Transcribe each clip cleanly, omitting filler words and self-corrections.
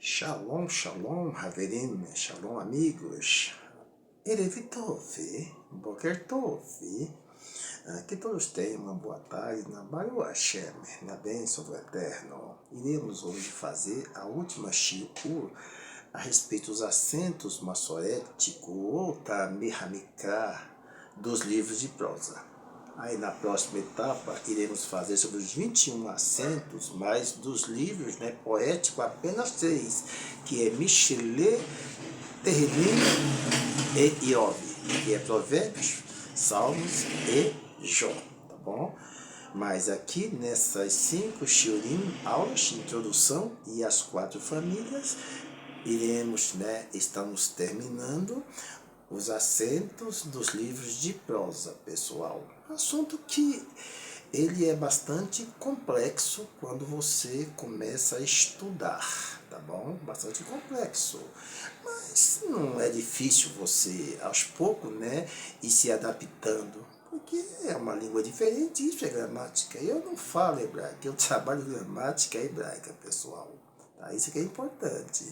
Shalom, shalom, Haverim, shalom, amigos. Erev Tov, Boker Tov. Que todos tenham uma boa tarde na Baruch Hashem, na bênção do Eterno. Iremos hoje fazer a última shiur a respeito dos acentos maçoréticos ou Tameh Hamikra dos livros de prosa. Aí na próxima etapa iremos fazer sobre os 21 acentos, mas dos livros poéticos apenas 3, que é Mishle, Tehillim e Iov, que é Provérbios, Salmos e Jó, tá bom? Mas aqui nessas 5 shiurim, aulas de introdução e as 4 famílias, estamos terminando os acentos dos livros de prosa, pessoal. Assunto que ele é bastante complexo quando você começa a estudar, tá bom? Bastante complexo. Mas não é difícil você, aos poucos, ir se adaptando. Porque é uma língua diferente, isso é gramática. Eu não falo hebraico, eu trabalho gramática hebraica, pessoal. Tá? Isso que é importante.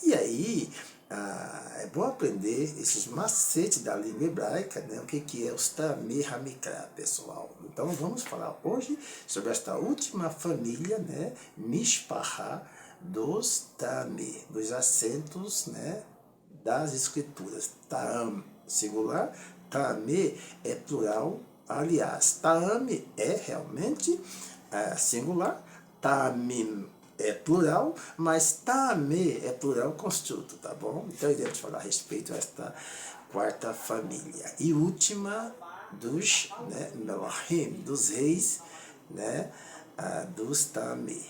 E aí, é bom aprender esses macetes da língua hebraica, o que é os Tameh Hamikra, pessoal. Então vamos falar hoje sobre esta última família, Mishpachá, dos Tameh, dos acentos, das escrituras. Ta'am, singular, Tameh é plural, aliás, Ta'am é realmente singular, Ta'amim é plural, mas Tameh é plural construto, tá bom? Então iremos falar a respeito desta quarta família. E última dos Melahim, dos reis, dos Tameh.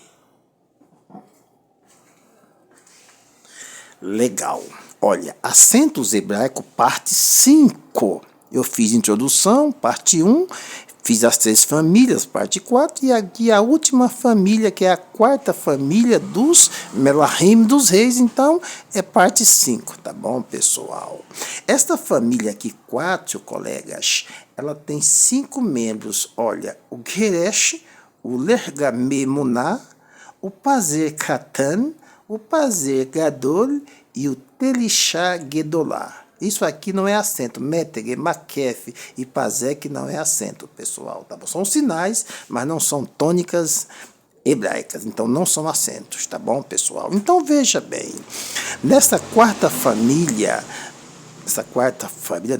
Legal. Olha, acentos hebraicos, parte 5. Eu fiz introdução, parte 1. Fiz as 3 famílias, parte 4, e aqui a última família, que é a quarta família dos Melahim, dos reis, então é parte 5, tá bom, pessoal? Esta família aqui, 4, colegas, ela tem 5 membros, olha, o Geresh, o Lergamemuná, o Pazer Katan, o Pazer Gadol e o Telishá Gedolá. Isso aqui não é acento, Meteg, Makef e Pazek não é acento, pessoal, tá bom? São sinais, mas não são tônicas hebraicas, então não são acentos, tá bom, pessoal? Então veja bem, nessa quarta família,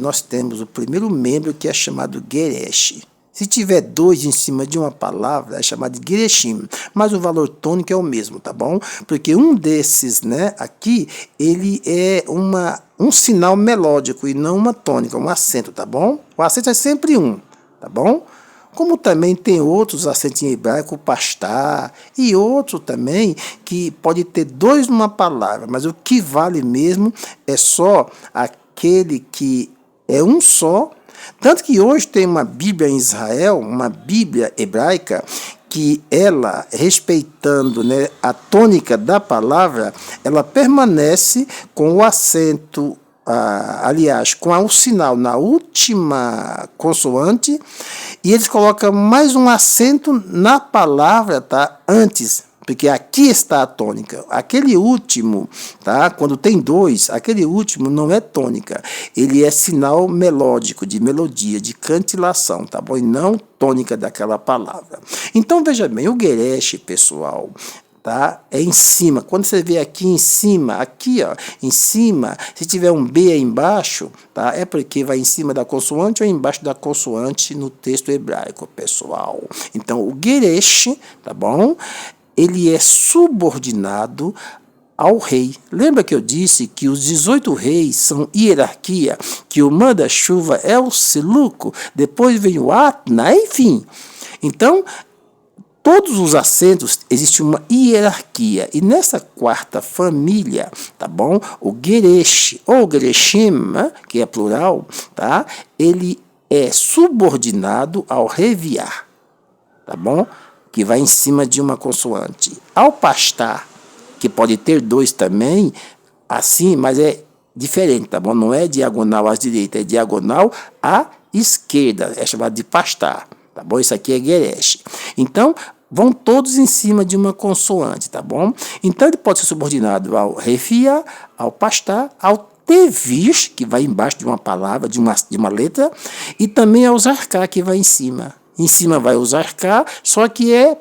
nós temos o primeiro membro que é chamado Geresh. Se tiver 2 em cima de uma palavra, é chamado de Gereshim, mas o valor tônico é o mesmo, tá bom? Porque um desses, aqui, ele é um sinal melódico e não uma tônica, um acento, tá bom? O acento é sempre um, tá bom? Como também tem outros acentos em hebraico, o pastar, e outro também que pode ter 2 numa palavra, mas o que vale mesmo é só aquele que é um só. Tanto que hoje tem uma Bíblia em Israel, uma Bíblia hebraica, que ela, respeitando a tônica da palavra, ela permanece com o acento, aliás, com o sinal na última consoante, e eles colocam mais um acento na palavra, tá, antes. Porque aqui está a tônica. Aquele último, tá? Quando tem 2, aquele último não é tônica. Ele é sinal melódico, de melodia, de cantilação, tá bom? E não tônica daquela palavra. Então, veja bem, o Geresh, pessoal, tá? É em cima. Quando você vê aqui em cima, aqui, ó, em cima, se tiver um B aí embaixo, tá? É porque vai em cima da consoante ou embaixo da consoante no texto hebraico, pessoal. Então, o Geresh, tá bom? Ele é subordinado ao rei. Lembra que eu disse que os 18 reis são hierarquia, que o manda-chuva é o Siluco, depois vem o Atna, enfim. Então, todos os acentos, existe uma hierarquia. E nessa quarta família, tá bom? O Geresh, ou Gereshim, que é plural, tá? Ele é subordinado ao reviar, tá bom? Que vai em cima de uma consoante. Ao pastar, que pode ter 2 também, assim, mas é diferente, tá bom? Não é diagonal à direita, é diagonal à esquerda, é chamado de pastar, tá bom? Isso aqui é Geresh. Então, vão todos em cima de uma consoante, tá bom? Então ele pode ser subordinado ao refiar, ao pastar, ao tevir, que vai embaixo de uma palavra, de uma letra, e também ao zarcar, que vai em cima. Em cima vai o zarcar, só que é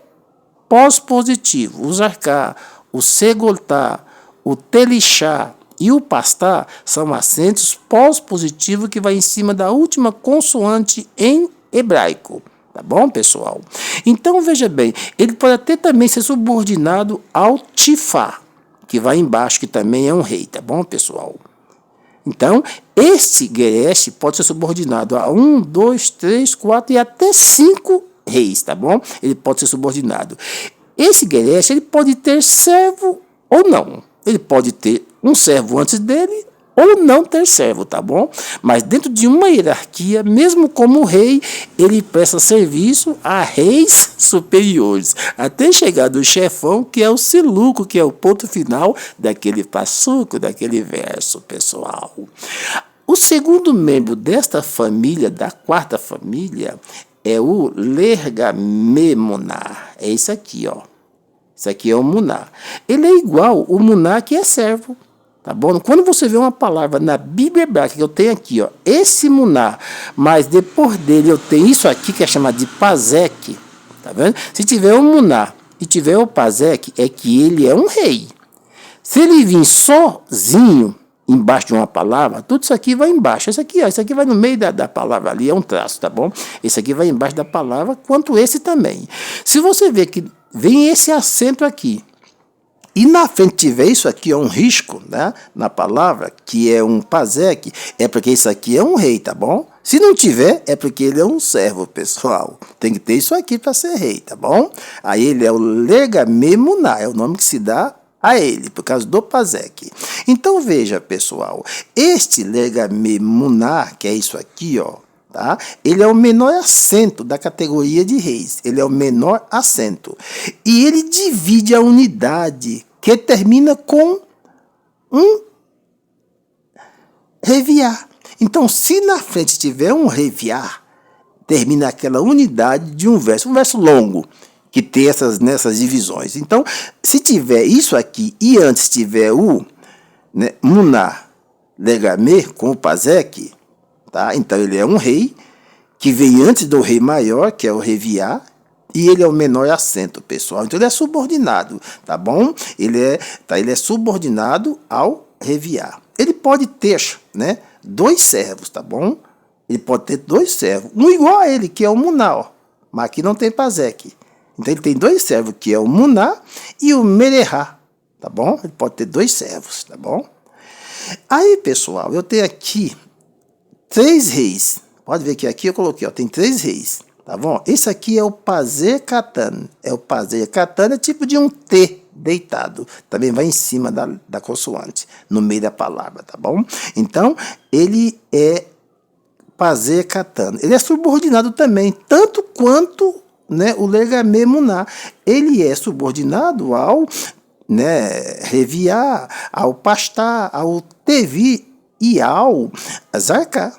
pós-positivo. O zarcar, o segoltar, o telixá e o pastar são acentos pós-positivos que vai em cima da última consoante em hebraico. Tá bom, pessoal? Então, veja bem, ele pode até também ser subordinado ao tifá, que vai embaixo, que também é um rei, tá bom, pessoal? Então, este geresh pode ser subordinado a 1, 2, 3, 4 e até 5 reis, tá bom? Ele pode ser subordinado. Esse geresh, ele pode ter servo ou não. Ele pode ter um servo antes dele ou não ter servo, tá bom? Mas dentro de uma hierarquia, mesmo como rei, ele presta serviço a reis superiores, até chegar do chefão, que é o siluco, que é o ponto final daquele passuco, daquele verso, pessoal. O segundo membro desta família, da quarta família, é o Lergamemuná. É isso aqui, ó. Isso aqui é o muná. Ele é igual o muná que é servo. Tá bom? Quando você vê uma palavra na Bíblia hebraica, que eu tenho aqui, ó, esse muná, mas depois dele eu tenho isso aqui que é chamado de pazek, tá vendo? Se tiver um muná e tiver o pazek, é que ele é um rei. Se ele vir sozinho embaixo de uma palavra, tudo isso aqui vai embaixo. Isso aqui, ó, isso aqui vai no meio da palavra ali, é um traço, tá bom? Esse aqui vai embaixo da palavra, quanto esse também. Se você ver que vem esse acento aqui, e na frente tiver isso aqui, é um risco, né, na palavra, que é um pazek, é porque isso aqui é um rei, tá bom? Se não tiver, é porque ele é um servo, pessoal. Tem que ter isso aqui para ser rei, tá bom? Aí ele é o Lergamemuná, é o nome que se dá a ele, por causa do pazek. Então veja, pessoal, este Lergamemuná, que é isso aqui, ó, tá? Ele é o menor acento da categoria de reis. Ele é o menor acento. E ele divide a unidade que termina com um reviar. Então, se na frente tiver um reviar, termina aquela unidade de um verso longo, que tem nessas divisões. Então, se tiver isso aqui e antes tiver o, né, muná, legamê, com o pazek, tá? Então ele é um rei que vem antes do rei maior, que é o reviar, e ele é o menor acento, pessoal. Então ele é subordinado, tá bom? Ele é subordinado ao reviar. Ele pode ter, né, 2 servos, tá bom? Ele pode ter 2 servos, um igual a ele, que é o muná, ó, mas aqui não tem pazek. Então ele tem 2 servos, que é o muná e o merehá, tá bom? Ele pode ter 2 servos, tá bom? Aí, pessoal, eu tenho aqui 3 reis. Pode ver que aqui eu coloquei, ó, tem 3 reis, tá bom? Esse aqui é o Pazer Katan. É o Pazer Katan, é tipo de um T deitado. Também vai em cima da consoante, no meio da palavra, tá bom? Então, ele é Pazer Katan. Ele é subordinado também, tanto quanto, né, o Lergamemuná. Ele é subordinado ao, né, reviar, ao pastar, ao tevi e ao zarcar.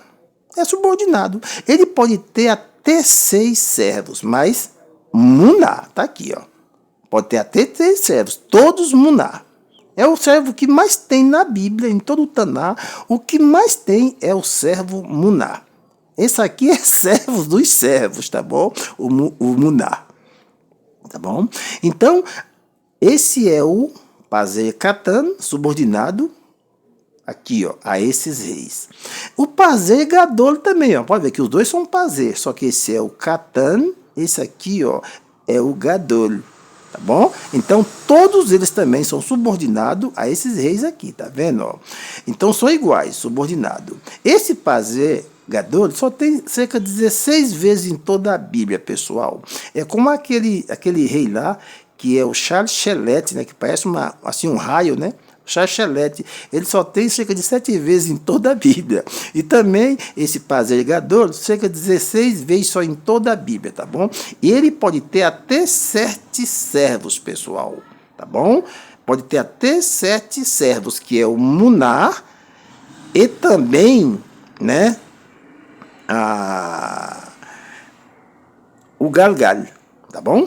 É subordinado. Ele pode ter até 6 servos, mas muná, tá aqui, ó. Pode ter até 3 servos, todos muná. É o servo que mais tem na Bíblia, em todo o Taná. O que mais tem é o servo muná. Esse aqui é servo dos servos, tá bom? O muná, tá bom? Então, esse é o Pazer Katan, subordinado aqui, ó, a esses reis. O Pazer Gadol também, ó, pode ver que os dois são Pazer, só que esse é o Katan, esse aqui, ó, é o Gadol, tá bom? Então, todos eles também são subordinados a esses reis aqui, tá vendo, ó? Então, são iguais, subordinados. Esse Pazer Gadol só tem cerca de 16 vezes em toda a Bíblia, pessoal. É como aquele rei lá, que é o Shalshelet, né, que parece um raio, né? Shalshelet, ele só tem cerca de 7 vezes em toda a Bíblia. E também esse Pazer Gadol, cerca de 16 vezes só em toda a Bíblia, tá bom? E ele pode ter até 7 servos, pessoal, tá bom? Pode ter até 7 servos, que é o muná, e também, né, o galgal, tá bom?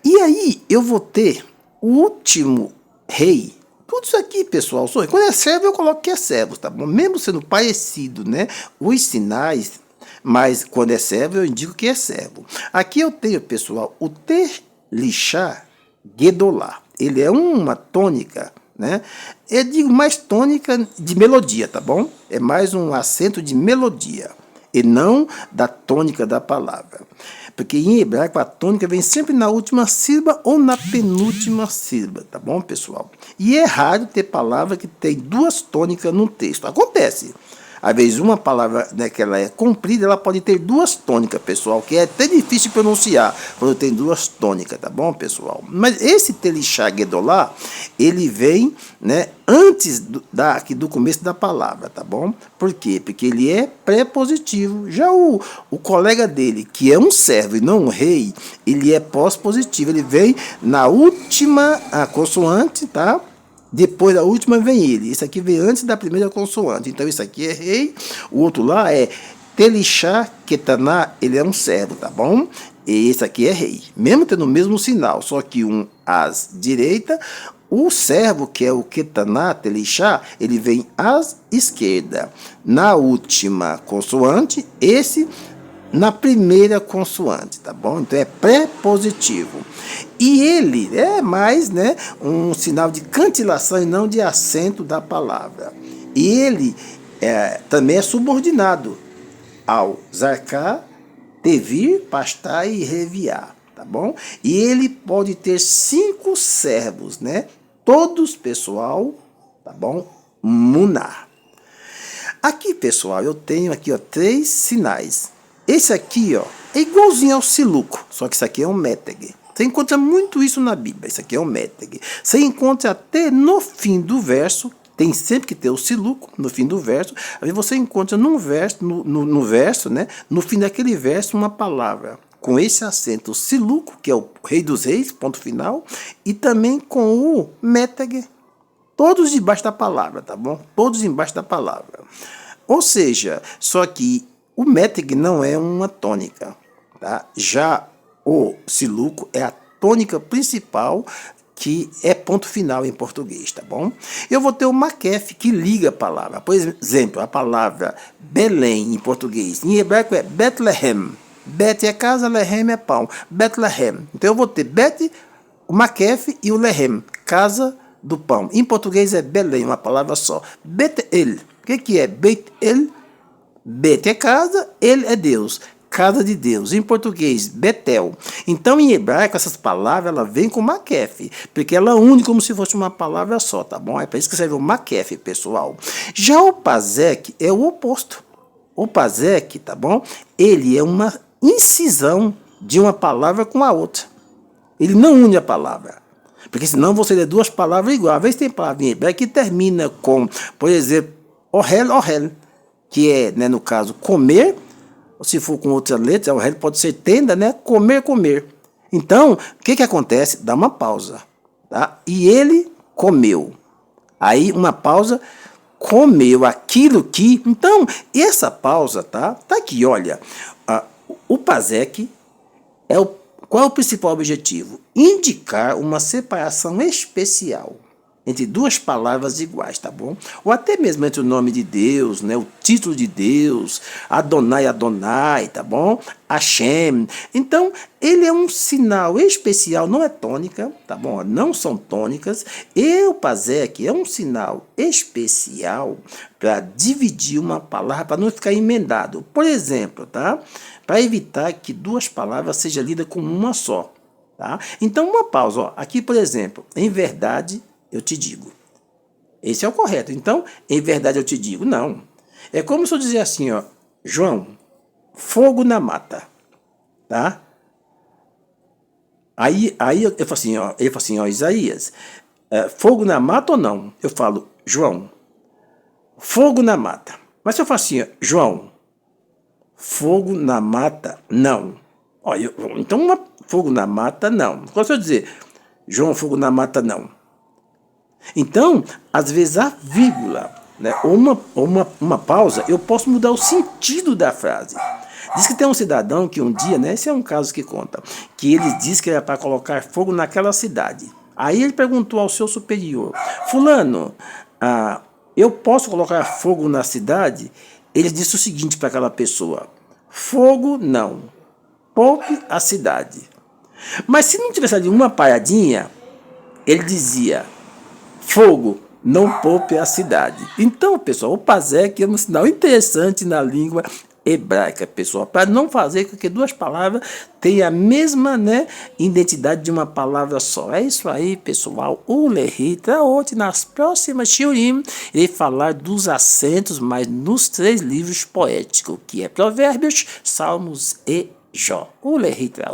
E aí eu vou ter o último rei. Tudo isso aqui, pessoal, quando é servo eu coloco que é servo, tá bom? Mesmo sendo parecido, né, os sinais, mas quando é servo eu indico que é servo. Aqui eu tenho, pessoal, o Telishá Gedolá. Ele é uma tônica, né? Eu digo mais tônica de melodia, tá bom? É mais um acento de melodia e não da tônica da palavra. Porque em hebraico a tônica vem sempre na última sílaba ou na penúltima sílaba, tá bom, pessoal? E é raro ter palavra que tem duas tônicas no texto. Acontece. Às vezes uma palavra, né, que ela é comprida, ela pode ter duas tônicas, pessoal, que é até difícil de pronunciar quando tem duas tônicas, tá bom, pessoal? Mas esse Telishá Gedolá, ele vem, né, antes do começo da palavra, tá bom? Por quê? Porque ele é prepositivo. Já o colega dele, que é um servo e não um rei, ele é pós-positivo. Ele vem na última consoante, tá? Depois da última vem ele. Isso aqui vem antes da primeira consoante. Então, isso aqui é rei. O outro lá é Telishá Ketaná. Ele é um servo, tá bom? E esse aqui é rei. Mesmo tendo o mesmo sinal, só que um às direita. O servo, que é o Ketaná, Telishá, ele vem às esquerda. Na última consoante, esse na primeira consoante, tá bom? Então é prepositivo. E ele é mais, né, um sinal de cantilação e não de acento da palavra. E ele também é subordinado ao zarká, tevir, pastar e reviar, tá bom? E ele pode ter 5 servos, né? Todos, pessoal, tá bom? Munar. Aqui, pessoal, eu tenho aqui, ó, 3 sinais. Esse aqui, ó, é igualzinho ao siluco, só que isso aqui é um méteg. Você encontra muito isso na Bíblia, isso aqui é um méteg. Você encontra até no fim do verso, tem sempre que ter o siluco no fim do verso, aí você encontra no verso, né, no fim daquele verso, uma palavra com esse acento siluco, que é o rei dos reis, ponto final, e também com o méteg, todos debaixo da palavra, tá bom? Todos embaixo da palavra. Ou seja, só que o méteg não é uma tônica, tá? Já o siluco é a tônica principal, que é ponto final em português, tá bom? Eu vou ter o maquef, que liga a palavra. Por exemplo, a palavra Belém em português, em hebraico é Bethlehem. Bet é casa, Lehem é pão. Bethlehem. Então eu vou ter Bet, o maquef e o Lehem, casa do pão. Em português é Belém, uma palavra só. Bet-el. O que é Bet-el? Bet é casa, ele é Deus, casa de Deus. Em português, Betel. Então, em hebraico, essas palavras, ela vem com maquef, porque ela une como se fosse uma palavra só, tá bom? É para isso que serve o maquef, pessoal. Já o pasek é o oposto. O pasek, tá bom? Ele é uma incisão de uma palavra com a outra. Ele não une a palavra, porque senão você lê duas palavras iguais. Às vezes tem palavra em hebraico que termina com, por exemplo, ohel, que é, né, no caso, comer, ou se for com outra letra, o resto pode ser tenda, né, comer. Então, o que acontece? Dá uma pausa, tá? E ele comeu. Aí, uma pausa, comeu aquilo que... Então, essa pausa, tá? Tá aqui, olha. O pasek é qual é o principal objetivo? Indicar uma separação especial entre duas palavras iguais, tá bom? Ou até mesmo entre o nome de Deus, né, o título de Deus, Adonai, tá bom? Hashem. Então, ele é um sinal especial, não é tônica, tá bom? Não são tônicas. E o pasek é um sinal especial para dividir uma palavra, para não ficar emendado. Por exemplo, tá? Para evitar que duas palavras sejam lidas como uma só, tá? Então, uma pausa, ó. Aqui, por exemplo, em verdade, eu te digo. Esse é o correto. Então, em verdade eu te digo, não. É como se eu dizer assim, ó, João, fogo na mata, tá? Aí eu falo assim, ó, Isaías, fogo na mata ou não? Eu falo, João, fogo na mata. Mas se eu falo assim, ó, João, fogo na mata, não. Ó, então, fogo na mata, não. Quando eu dizer, João, fogo na mata, não. Então, às vezes a vírgula, né, ou uma pausa, eu posso mudar o sentido da frase. Diz que tem um cidadão que um dia, né, esse é um caso que conta, que ele disse que era para colocar fogo naquela cidade. Aí ele perguntou ao seu superior, fulano, eu posso colocar fogo na cidade? Ele disse o seguinte para aquela pessoa, fogo não, poupe a cidade. Mas se não tivesse ali uma palhadinha, ele dizia, fogo, não poupe a cidade. Então, pessoal, o PASEC é um sinal interessante na língua hebraica, pessoal, para não fazer com que duas palavras tenham a mesma, né, identidade de uma palavra só. É isso aí, pessoal. O Lerrita, hoje, nas próximas shiurim, irei falar dos acentos, mas nos 3 livros poéticos, que é Provérbios, Salmos e Jó. O Lerrita,